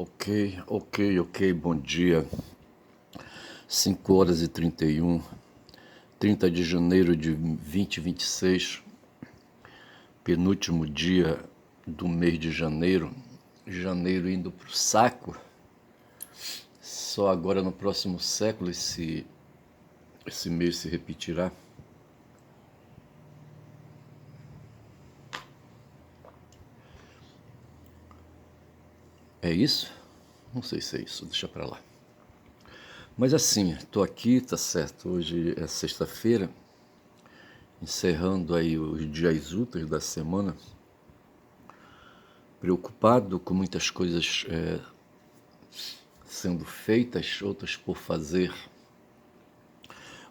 Ok, bom dia. 5h31, 30 de janeiro de 2026, penúltimo dia do mês de janeiro. Janeiro indo pro saco. Só agora no próximo século esse mês se repetirá. É isso? Não sei se é isso, deixa pra lá. Mas assim, tô aqui, tá certo, hoje é sexta-feira, encerrando aí os dias úteis da semana, preocupado com muitas coisas sendo feitas, outras por fazer.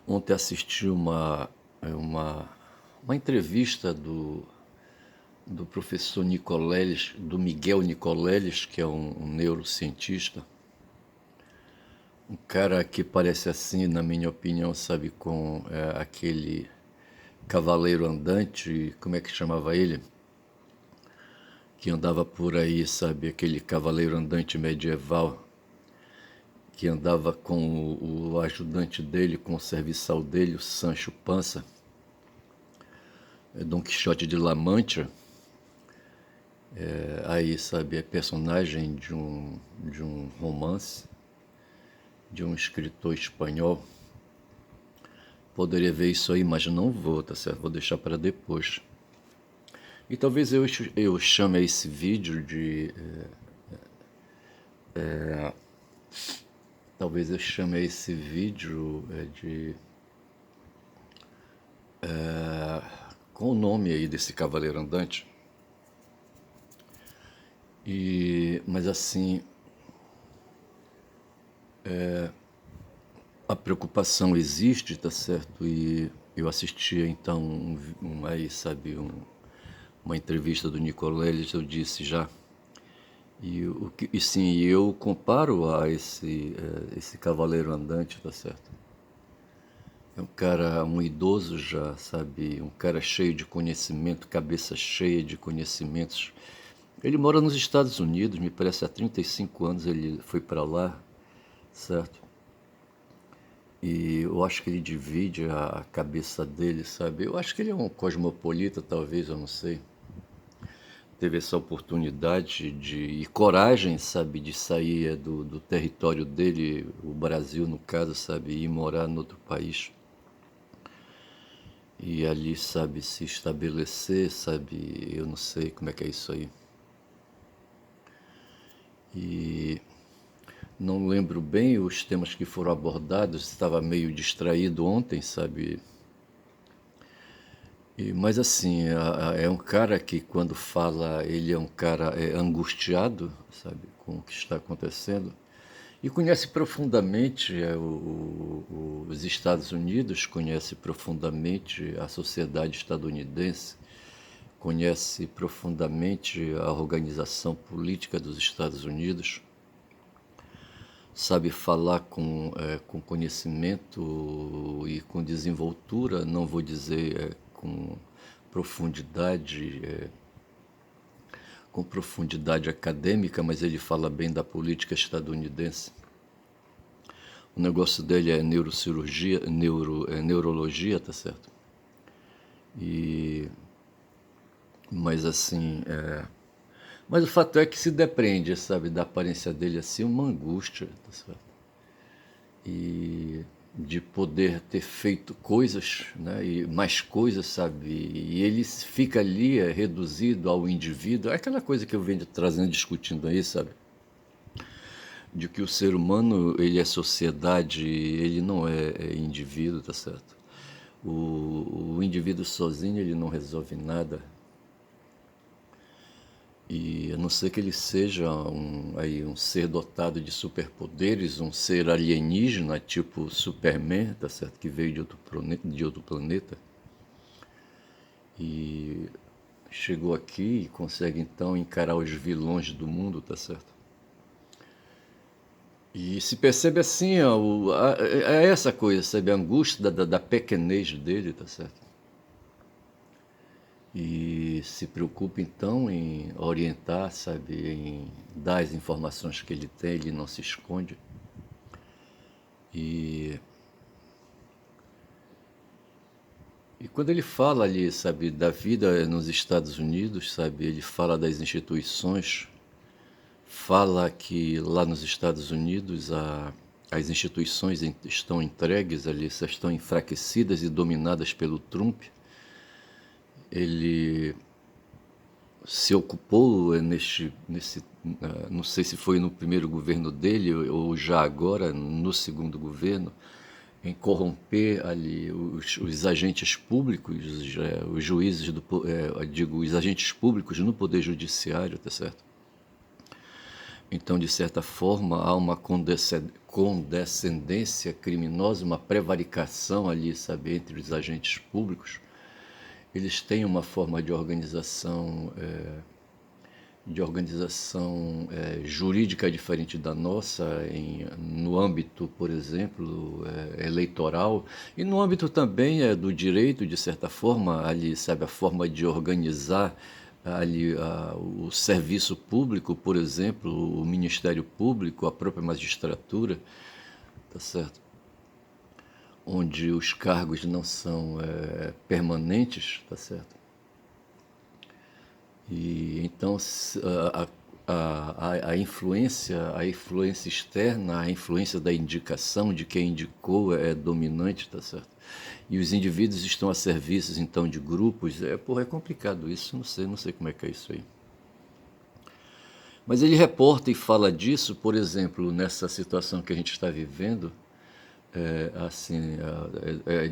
Ontem assisti uma entrevista do professor Nicoleles, do Miguel Nicoleles, que é um neurocientista, um cara que parece assim, na minha opinião, sabe, com aquele cavaleiro andante, como é que chamava ele? Que andava por aí, sabe, aquele cavaleiro andante medieval, que andava com o ajudante dele, com o serviçal dele, o Sancho Panza, Dom Quixote de La Mancha. Aí, sabe, é personagem de um romance, de um escritor espanhol. Poderia ver isso aí, mas não vou, tá certo? Vou deixar para depois. E talvez eu chame esse vídeo de... Talvez eu chame esse vídeo de... com o nome aí desse cavaleiro andante. Mas assim, a preocupação existe, tá certo? E eu assistia então aí, sabe, uma entrevista do Nicoleles, eu disse já. E sim, eu comparo a esse cavaleiro andante, tá certo? É um cara, um idoso já, sabe? Um cara cheio de conhecimento, cabeça cheia de conhecimentos. Ele mora nos Estados Unidos, me parece há 35 anos ele foi para lá, certo? E eu acho que ele divide a cabeça dele, sabe? Eu acho que ele é um cosmopolita, talvez, eu não sei. Teve essa oportunidade e coragem, sabe, de sair do território dele, o Brasil, no caso, sabe, e ir morar em outro país. E ali, sabe, se estabelecer, sabe, eu não sei como é que é isso aí. E não lembro bem os temas que foram abordados, estava meio distraído ontem, sabe. Mas assim, é um cara que quando fala, ele é um cara angustiado, sabe, com o que está acontecendo. E conhece profundamente os Estados Unidos, conhece profundamente a sociedade estadunidense, conhece profundamente a organização política dos Estados Unidos, sabe falar com conhecimento e com desenvoltura, não vou dizer com profundidade, com profundidade acadêmica, mas ele fala bem da política estadunidense. O negócio dele é neurocirurgia, neurologia, tá certo? Mas assim, mas o fato é que se depreende, sabe, da aparência dele assim, uma angústia, tá certo? E de poder ter feito coisas, né, e mais coisas, sabe? E ele fica ali reduzido ao indivíduo, é aquela coisa que eu venho trazendo, discutindo aí, sabe? De que o ser humano, ele é sociedade, ele não é indivíduo, tá certo? O indivíduo sozinho, ele não resolve nada. E a não ser que ele seja um ser dotado de superpoderes, um ser alienígena, tipo Superman, tá certo? Que veio de outro planeta. E chegou aqui e consegue então encarar os vilões do mundo, tá certo? E se percebe assim, ó, é essa coisa, sabe? A angústia da pequenez dele, tá certo? e se preocupa então em orientar, sabe, em dar as informações que ele tem, ele não se esconde. E, e quando ele fala ali, sabe, da vida nos Estados Unidos, sabe, ele fala das instituições, fala que lá nos Estados Unidos as instituições estão entregues ali, estão enfraquecidas e dominadas pelo Trump. Ele se ocupou não sei se foi no primeiro governo dele ou já agora no segundo governo, em corromper ali os agentes públicos, os juízes os agentes públicos no poder judiciário, tá certo? Então, de certa forma, há uma condescendência criminosa, uma prevaricação ali, sabe, entre os agentes públicos. Eles têm uma forma de organização jurídica diferente da nossa, no âmbito, por exemplo, eleitoral, e no âmbito também do direito, de certa forma, ali, sabe, a forma de organizar ali o serviço público, por exemplo, o Ministério Público, a própria magistratura, tá certo? Onde os cargos não são permanentes, tá certo? E então a influência externa, a influência da indicação de quem indicou é dominante, tá certo? E os indivíduos estão a serviço então de grupos. É complicado isso, não sei como é que é isso aí. Mas ele reporta e fala disso, por exemplo, nessa situação que a gente está vivendo,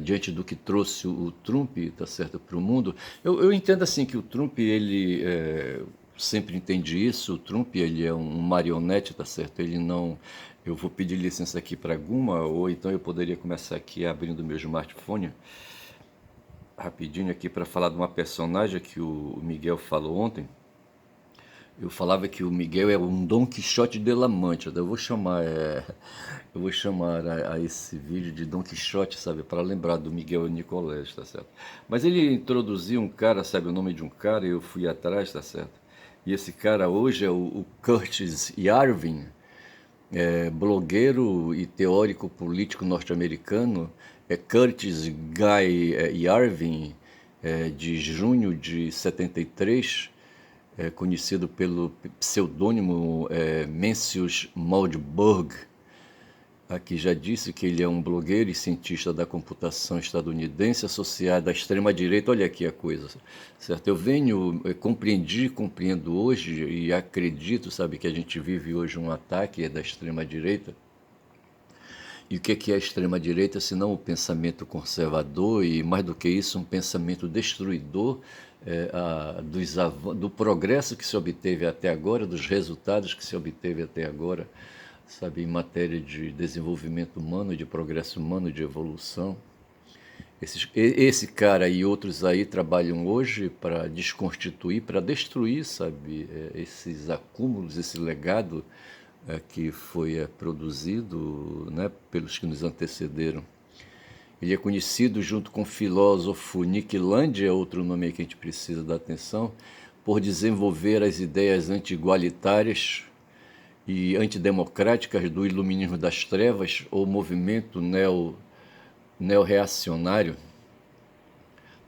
diante do que trouxe o Trump, tá certo, para o mundo. Eu entendo assim que o Trump, ele sempre entende isso. O Trump, ele é um marionete, tá certo? Ele não. Eu vou pedir licença aqui para alguma, ou então eu poderia começar aqui abrindo meu smartphone rapidinho aqui para falar de uma personagem que o Miguel falou ontem. Eu falava que o Miguel é um Dom Quixote de La Mancha. Eu vou chamar a esse vídeo de Dom Quixote, sabe, para lembrar do Miguel Nicolés, tá certo? Mas ele introduziu um cara, sabe o nome de um cara, e eu fui atrás, tá certo? E esse cara hoje é o Curtis Yarvin, blogueiro e teórico político norte-americano. É Curtis Guy Yarvin, de junho de 73, conhecido pelo pseudônimo Mencius Moldberg. Aqui já disse que ele é um blogueiro e cientista da computação estadunidense associado à extrema-direita. Olha aqui a coisa, certo? Compreendo hoje e acredito, sabe, que a gente vive hoje um ataque da extrema-direita. E o que é a extrema-direita, se não o pensamento conservador e, mais do que isso, um pensamento destruidor do progresso que se obteve até agora, dos resultados que se obteve até agora, sabe, em matéria de desenvolvimento humano, de progresso humano, de evolução. Esse cara e outros aí trabalham hoje para desconstituir, para destruir, sabe, esses acúmulos, esse legado que foi produzido, né, pelos que nos antecederam. Ele é conhecido junto com o filósofo Nick Land, é outro nome aí que a gente precisa dar atenção, por desenvolver as ideias anti-igualitárias e antidemocráticas do iluminismo das trevas, ou movimento neo-reacionário.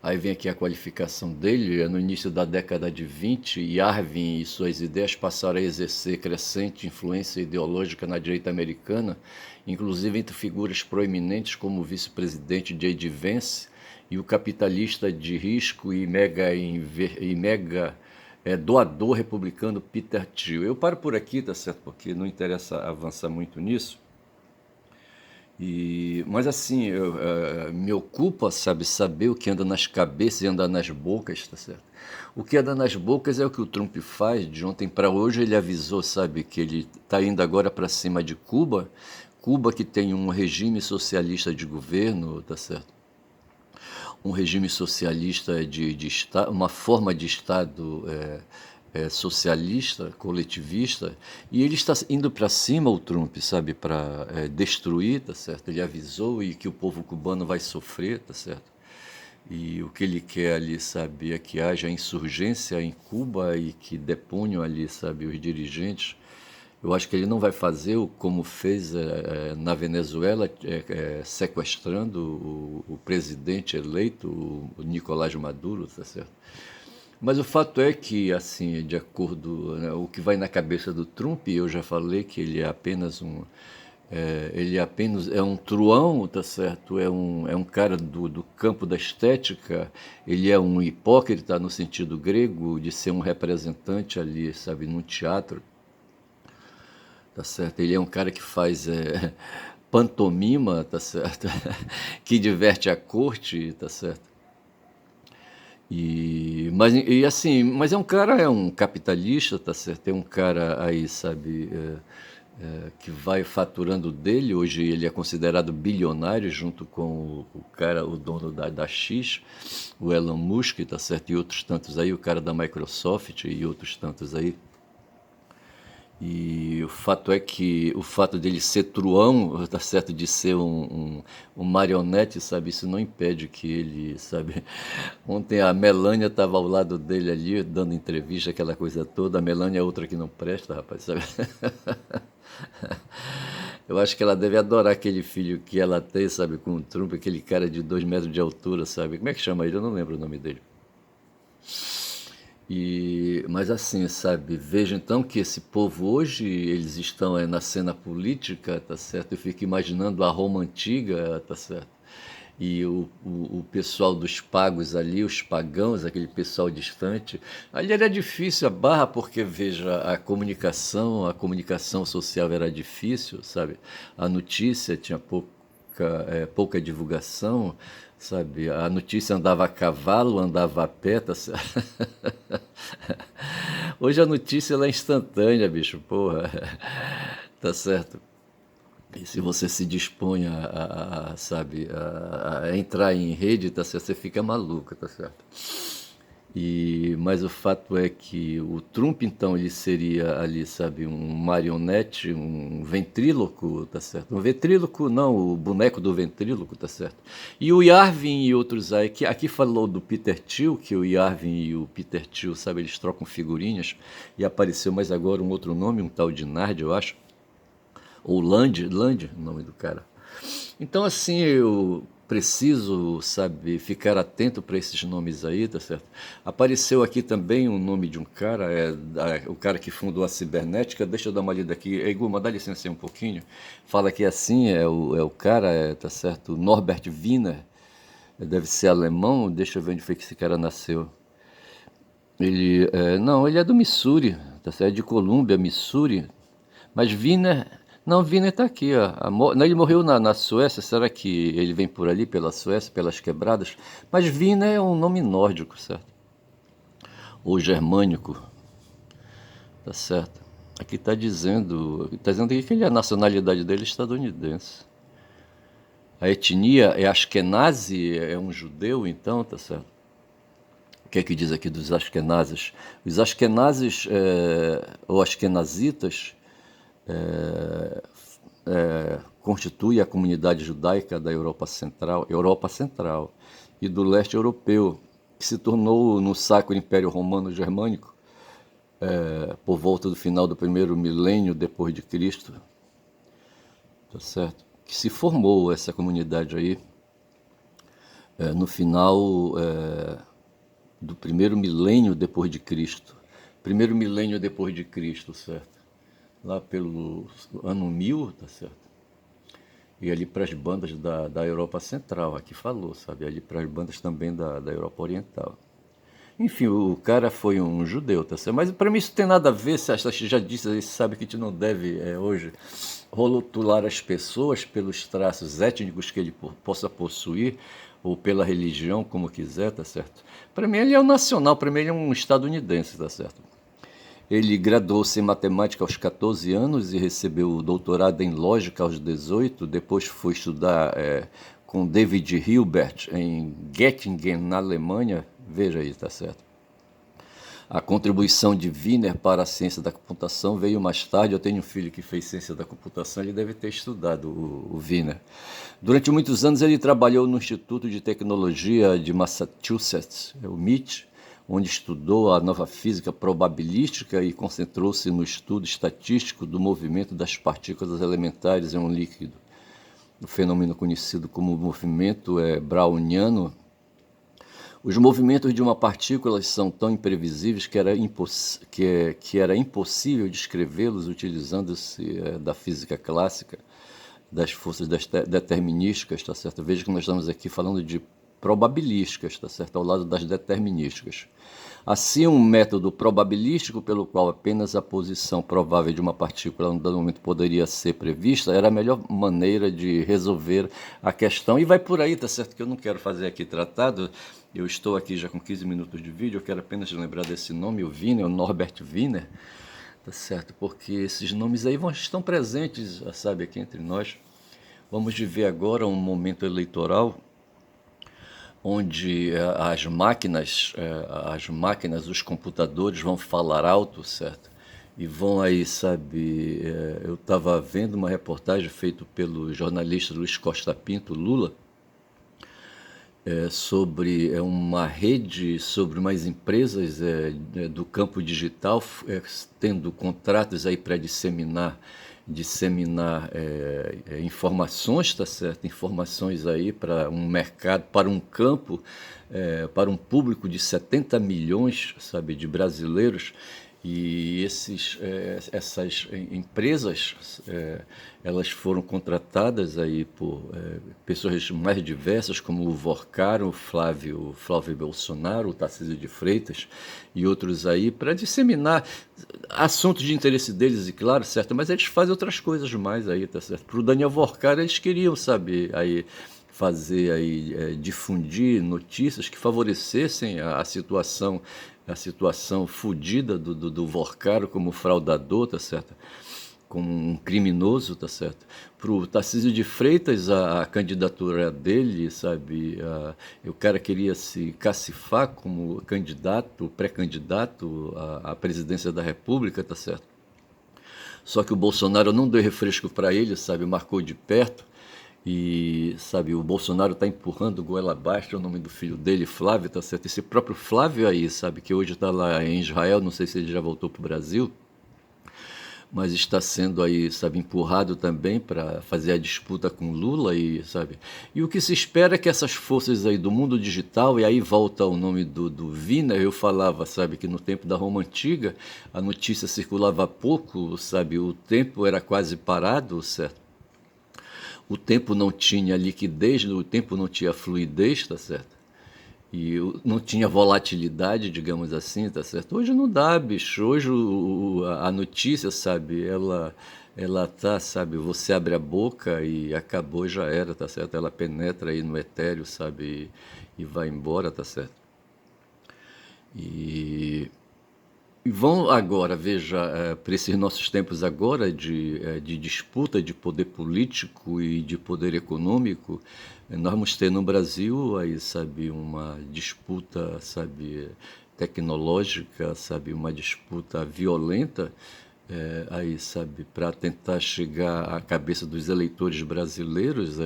Aí vem aqui a qualificação dele. No início da década de 20, Yarvin e suas ideias passaram a exercer crescente influência ideológica na direita americana, inclusive entre figuras proeminentes como o vice-presidente J.D. Vance e o capitalista de risco e mega doador republicano Peter Thiel. Eu paro por aqui, tá certo? Porque não interessa avançar muito nisso. Mas assim, me ocupa, sabe, saber o que anda nas cabeças e anda nas bocas, tá certo? O que anda nas bocas é o que o Trump faz. De ontem para hoje ele avisou, sabe, que ele está indo agora para cima de Cuba. Cuba, que tem um regime socialista de governo, tá certo? Um regime socialista uma forma de Estado socialista, coletivista, e ele está indo para cima, o Trump, sabe, para destruir, tá certo? Ele avisou e que o povo cubano vai sofrer, tá certo? E o que ele quer ali, sabe, é que haja insurgência em Cuba e que deponham ali, sabe, os dirigentes. Eu acho que ele não vai fazer como fez na Venezuela, sequestrando o presidente eleito, o Nicolás Maduro, tá certo? Mas o fato é que, assim, de acordo, né, o que vai na cabeça do Trump, eu já falei que ele é apenas um truão, tá certo? É um cara do campo da estética, ele é um hipócrita no sentido grego, de ser um representante ali, sabe, num teatro, tá certo? Ele é um cara que faz pantomima, tá certo? Que diverte a corte, tá certo? Mas é um capitalista, tá certo? É um cara aí, sabe, que vai faturando dele. Hoje ele é considerado bilionário junto com o cara, o dono da X, o Elon Musk, tá certo? E outros tantos aí, o cara da Microsoft e outros tantos aí. E o fato é que o fato dele ser truão, tá certo, de ser um marionete, sabe, isso não impede que ele, sabe. Ontem a Melânia estava ao lado dele ali, dando entrevista, aquela coisa toda. A Melânia é outra que não presta, rapaz, sabe. Eu acho que ela deve adorar aquele filho que ela tem, sabe, com o Trump, aquele cara de 2 metros de altura, sabe. Como é que chama ele? Eu não lembro o nome dele. Mas assim, sabe, veja então que esse povo hoje, eles estão na cena política, tá certo? Eu fico imaginando a Roma antiga, tá certo? E o pessoal dos pagos ali, os pagãos, aquele pessoal distante, ali era difícil a barra, porque veja, a comunicação social era difícil, sabe? A notícia tinha pouca divulgação, sabe? A notícia andava a cavalo, andava a pé, tá certo? Hoje a notícia ela é instantânea, bicho, porra. Tá certo? E se você se dispõe sabe, a entrar em rede, tá certo? Você fica maluca, tá certo? Mas o fato é que o Trump, então, ele seria ali, sabe, um marionete, um ventríloco, tá certo? Um ventríloco, não, o boneco do ventríloco, tá certo? E o Yarvin e outros aí, que aqui falou do Peter Thiel, que o Yarvin e o Peter Thiel, sabe, eles trocam figurinhas, e apareceu mais agora um outro nome, um tal de Nard, eu acho, ou Land, o nome do cara. Então, assim, eu preciso, sabe, ficar atento para esses nomes aí, tá certo? Apareceu aqui também um nome de um cara, o cara que fundou a cibernética. Deixa eu dar uma lida aqui. Ei, Guma, dá licença aí um pouquinho. Fala que assim, é o cara, tá certo? Norbert Wiener, deve ser alemão. Deixa eu ver onde foi que esse cara nasceu. Não, ele é do Missouri, tá certo? É de Colômbia, Missouri. Mas Wiener. Não, Wiener está aqui, ó. Não, ele morreu na Suécia. Será que ele vem por ali, pela Suécia, pelas quebradas? Mas Wiener é um nome nórdico, certo? Ou germânico, tá certo? Aqui está dizendo aqui que a nacionalidade dele é estadunidense. A etnia é Ashkenazi, é um judeu, então, tá certo? O que é que diz aqui dos Ashkenazes? Os Ashkenazes, ou Ashkenazitas, constitui a comunidade judaica da Europa Central e do leste europeu, que se tornou no Sacro Império Romano Germânico, por volta do final do primeiro milênio depois de Cristo, tá certo? Que se formou essa comunidade aí no final do primeiro milênio depois de Cristo. Primeiro milênio depois de Cristo, certo? Lá pelo ano 1000, tá certo? E ali para as bandas da Europa Central, aqui falou, sabe? Ali para as bandas também da Europa Oriental. Enfim, o cara foi um judeu, tá certo? Mas para mim isso tem nada a ver, você já disse, você sabe que a gente não deve hoje rotular as pessoas pelos traços étnicos que ele possa possuir, ou pela religião, como quiser, tá certo? Para mim ele é um nacional, para mim ele é um estadunidense, tá certo? Ele graduou-se em matemática aos 14 anos e recebeu o doutorado em lógica aos 18. Depois foi estudar com David Hilbert em Göttingen, na Alemanha. Veja aí, tá certo? A contribuição de Wiener para a ciência da computação veio mais tarde. Eu tenho um filho que fez ciência da computação, ele deve ter estudado o Wiener. Durante muitos anos ele trabalhou no Instituto de Tecnologia de Massachusetts, o MIT, onde estudou a nova física probabilística e concentrou-se no estudo estatístico do movimento das partículas elementares em um líquido. O fenômeno conhecido como movimento browniano. Os movimentos de uma partícula são tão imprevisíveis que era impossível descrevê-los utilizando-se da física clássica, das forças determinísticas, tá certo? Veja que nós estamos aqui falando de probabilísticas, tá certo? Ao lado das determinísticas. Assim, um método probabilístico pelo qual apenas a posição provável de uma partícula no dado momento poderia ser prevista era a melhor maneira de resolver a questão. E vai por aí, tá certo? Que eu não quero fazer aqui tratado. Eu estou aqui já com 15 minutos de vídeo, eu quero apenas lembrar desse nome, o Wiener, o Norbert Wiener, tá certo? Porque esses nomes aí estão presentes, sabe, aqui entre nós. Vamos viver agora um momento eleitoral onde as máquinas, os computadores vão falar alto, certo? E vão aí, sabe, eu estava vendo uma reportagem feita pelo jornalista Luiz Costa Pinto, Lula, sobre uma rede, sobre umas empresas do campo digital tendo contratos aí para disseminar informações, tá certo? Informações aí para um mercado, para um campo, para um público de 70 milhões, sabe, de brasileiros. E essas empresas, elas foram contratadas aí por pessoas mais diversas, como o Vorcaro, o Flávio Bolsonaro, o Tarcísio de Freitas e outros aí, para disseminar assuntos de interesse deles, e claro, certo, mas eles fazem outras coisas mais aí, tá certo? Para o Daniel Vorcaro, eles queriam, sabe, aí fazer aí, difundir notícias que favorecessem a situação fodida do Vorcaro como fraudador, tá certo? Como um criminoso, tá certo? Para o Tarcísio de Freitas, a candidatura dele, sabe? O cara queria se cacifar como candidato, pré-candidato à presidência da República, tá certo? Só que o Bolsonaro não deu refresco para ele, sabe? Marcou de perto. E, sabe, o Bolsonaro está empurrando goela abaixo, é o nome do filho dele, Flávio, tá certo? Esse próprio Flávio aí, sabe, que hoje está lá em Israel, não sei se ele já voltou para o Brasil, mas está sendo aí, sabe, empurrado também para fazer a disputa com Lula e, sabe, e o que se espera é que essas forças aí do mundo digital, e aí volta o nome do Wiener, eu falava, sabe, que no tempo da Roma Antiga a notícia circulava pouco, sabe, o tempo era quase parado, certo? O tempo não tinha liquidez, o tempo não tinha fluidez, tá certo? E não tinha volatilidade, digamos assim, tá certo? Hoje não dá, bicho. Hoje a notícia, sabe, ela tá, sabe, você abre a boca e acabou, já era, tá certo? Ela penetra aí no etéreo, sabe, e vai embora, tá certo? E vão agora, veja, para esses nossos tempos agora de disputa de poder político e de poder econômico, nós vamos ter no Brasil aí, sabe, uma disputa, sabe, tecnológica, sabe, uma disputa violenta, aí, sabe, para tentar chegar à cabeça dos eleitores brasileiros,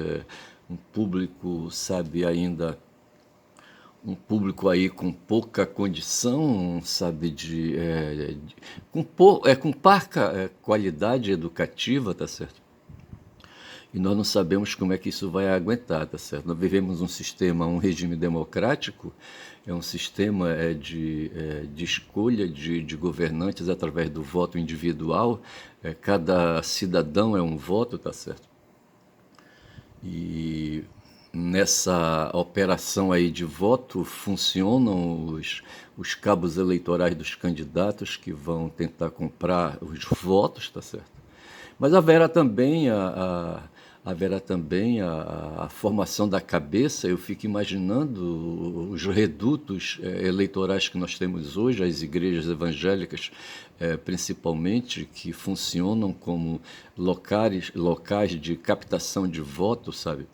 um público, sabe, ainda um público aí com pouca condição, sabe, com parca qualidade educativa, tá certo? E nós não sabemos como é que isso vai aguentar, tá certo? Nós vivemos um sistema, um regime democrático, é um sistema de escolha de governantes através do voto individual, cada cidadão é um voto, tá certo? E nessa operação aí de voto funcionam os cabos eleitorais dos candidatos que vão tentar comprar os votos, tá certo? Mas haverá também a formação da cabeça. Eu fico imaginando os redutos eleitorais que nós temos hoje, as igrejas evangélicas, principalmente, que funcionam como locais de captação de votos, sabe?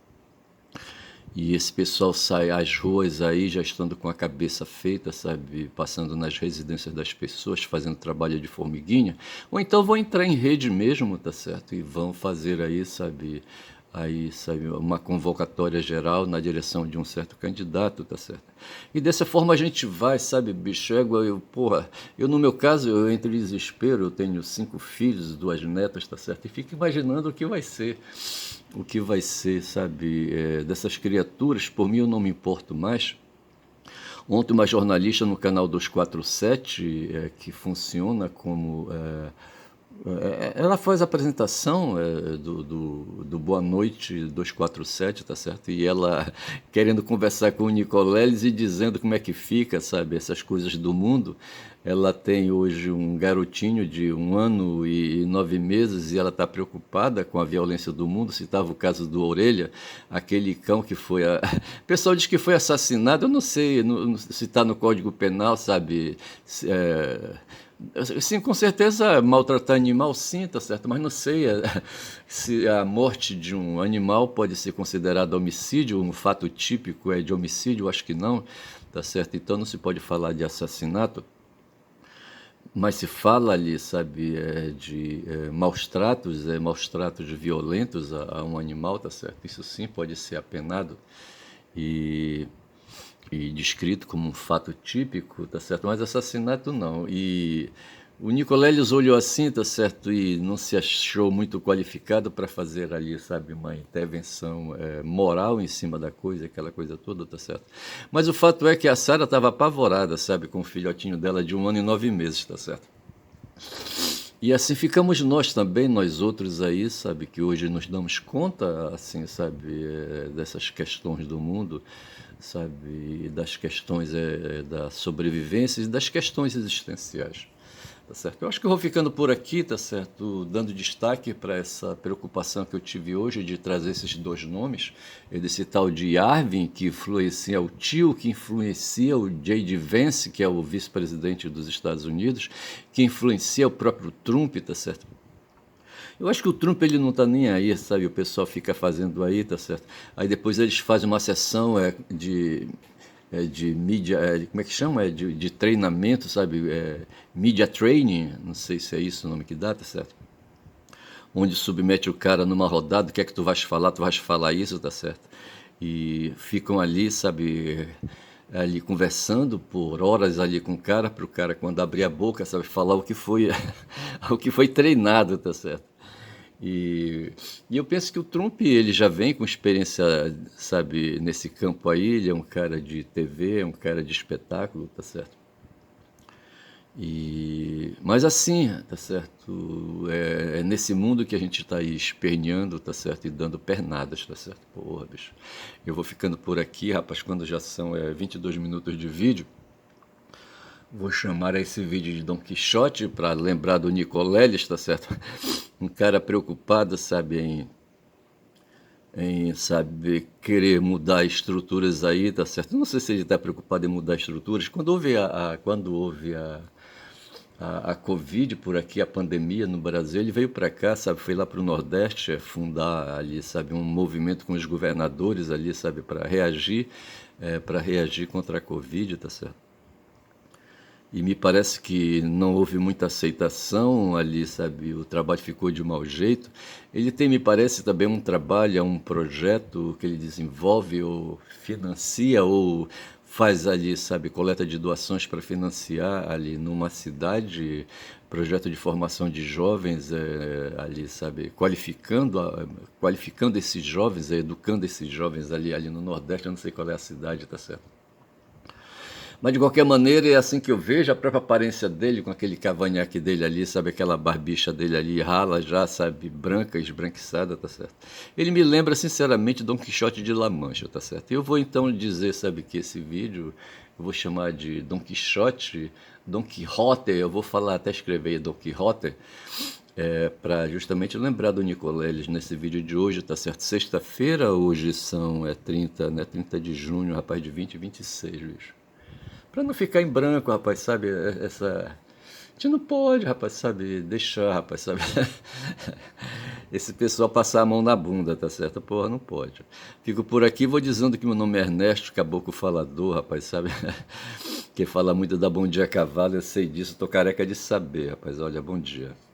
E esse pessoal sai às ruas aí já estando com a cabeça feita, sabe? Passando nas residências das pessoas, fazendo trabalho de formiguinha. Ou então vão entrar em rede mesmo, tá certo? E vão fazer aí, sabe, uma convocatória geral na direção de um certo candidato, tá certo? E dessa forma a gente vai, sabe, bicho, porra, eu no meu caso, eu entro em desespero, eu tenho 5 filhos, 2 netas, tá certo? E fico imaginando o que vai ser, sabe, dessas criaturas. Por mim eu não me importo mais. Ontem uma jornalista no canal 247, que funciona como ela faz a apresentação do Boa Noite 247, tá certo? E ela querendo conversar com o Nicoleles e dizendo como é que fica, sabe, essas coisas do mundo. Ela tem hoje um garotinho de 1 ano e 9 meses e ela está preocupada com a violência do mundo. Citava o caso do Orelha, aquele cão que foi... O pessoal diz que foi assassinado, eu não sei se está no Código Penal, sabe... Sim, com certeza maltratar animal sim, tá certo, mas não sei se a morte de um animal pode ser considerada homicídio, um fato típico é de homicídio, acho que não, tá certo? Então não se pode falar de assassinato, mas se fala ali, sabe, de maus tratos violentos a um animal, tá certo? Isso sim pode ser apenado e e descrito como um fato típico, tá certo? Mas assassinato não. E o Nicoleles olhou assim, tá certo? E não se achou muito qualificado para fazer ali, sabe, uma intervenção moral em cima da coisa, aquela coisa toda, tá certo? Mas o fato é que a Sara estava apavorada, sabe, com o filhotinho dela de 1 ano e 9 meses, tá certo? E assim ficamos nós também, nós outros aí, sabe, que hoje nos damos conta, assim, sabe, dessas questões do mundo, sabe, das questões da sobrevivência e das questões existenciais, tá certo? Eu acho que eu vou ficando por aqui, tá certo, dando destaque para essa preocupação que eu tive hoje de trazer esses 2 nomes, desse tal de Arvin, que influencia o tio, que influencia o J.D. Vance, que é o vice-presidente dos Estados Unidos, que influencia o próprio Trump, tá certo? Eu acho que o Trump ele não tá nem aí, sabe? O pessoal fica fazendo aí, tá certo? Aí depois eles fazem uma sessão de mídia, como é que chama? De treinamento, sabe? Media training, não sei se é isso o nome que dá, tá certo? Onde submete o cara numa rodada, o que é que tu vais falar? Tu vais falar isso, tá certo? E ficam ali, sabe, ali conversando por horas ali com o cara, para o cara quando abrir a boca, sabe, falar o que foi o que foi treinado, tá certo? E, e eu penso que o Trump ele já vem com experiência, sabe, nesse campo aí, ele é um cara de TV, é um cara de espetáculo, tá certo? Mas assim, tá certo? É nesse mundo que a gente está aí esperneando, tá certo? E dando pernadas, tá certo? Porra, bicho. Eu vou ficando por aqui, rapaz, quando já são 22 minutos de vídeo. Vou chamar esse vídeo de Dom Quixote para lembrar do Nicoleles, tá certo? Um cara preocupado, sabe, em saber querer mudar estruturas aí, tá certo? Não sei se ele está preocupado em mudar estruturas. Quando houve a Covid por aqui, a pandemia no Brasil, ele veio para cá, sabe, foi lá para o Nordeste fundar ali, sabe, um movimento com os governadores ali, sabe, para reagir contra a Covid, tá certo? E me parece que não houve muita aceitação ali, sabe? O trabalho ficou de mau jeito. Ele tem, me parece, também um trabalho, um projeto que ele desenvolve ou financia ou faz ali, sabe, coleta de doações para financiar ali numa cidade, projeto de formação de jovens ali, sabe, qualificando esses jovens, educando esses jovens ali no Nordeste, eu não sei qual é a cidade, tá certo? Mas de qualquer maneira é assim que eu vejo a própria aparência dele, com aquele cavanhaque dele ali, sabe, aquela barbicha dele ali, rala já, sabe, branca, esbranquiçada, tá certo? Ele me lembra sinceramente Dom Quixote de La Mancha, tá certo? Eu vou então dizer, sabe, que esse vídeo eu vou chamar de Dom Quixote, Dom Quixote, eu vou falar até escrever Dom Quixote, para justamente lembrar do Nicoleles nesse vídeo de hoje, tá certo? Sexta-feira, hoje são 30, né? 30 de junho, rapaz, de 2026, bicho. Pra não ficar em branco, rapaz, sabe? Essa. A gente não pode, rapaz, sabe? Deixar, rapaz, sabe? esse pessoal passar a mão na bunda, tá certo? Porra, não pode. Fico por aqui, vou dizendo que meu nome é Ernesto, caboclo falador, rapaz, sabe? Quem fala muito da Bom Dia Cavalo, eu sei disso, tô careca de saber, rapaz. Olha, bom dia.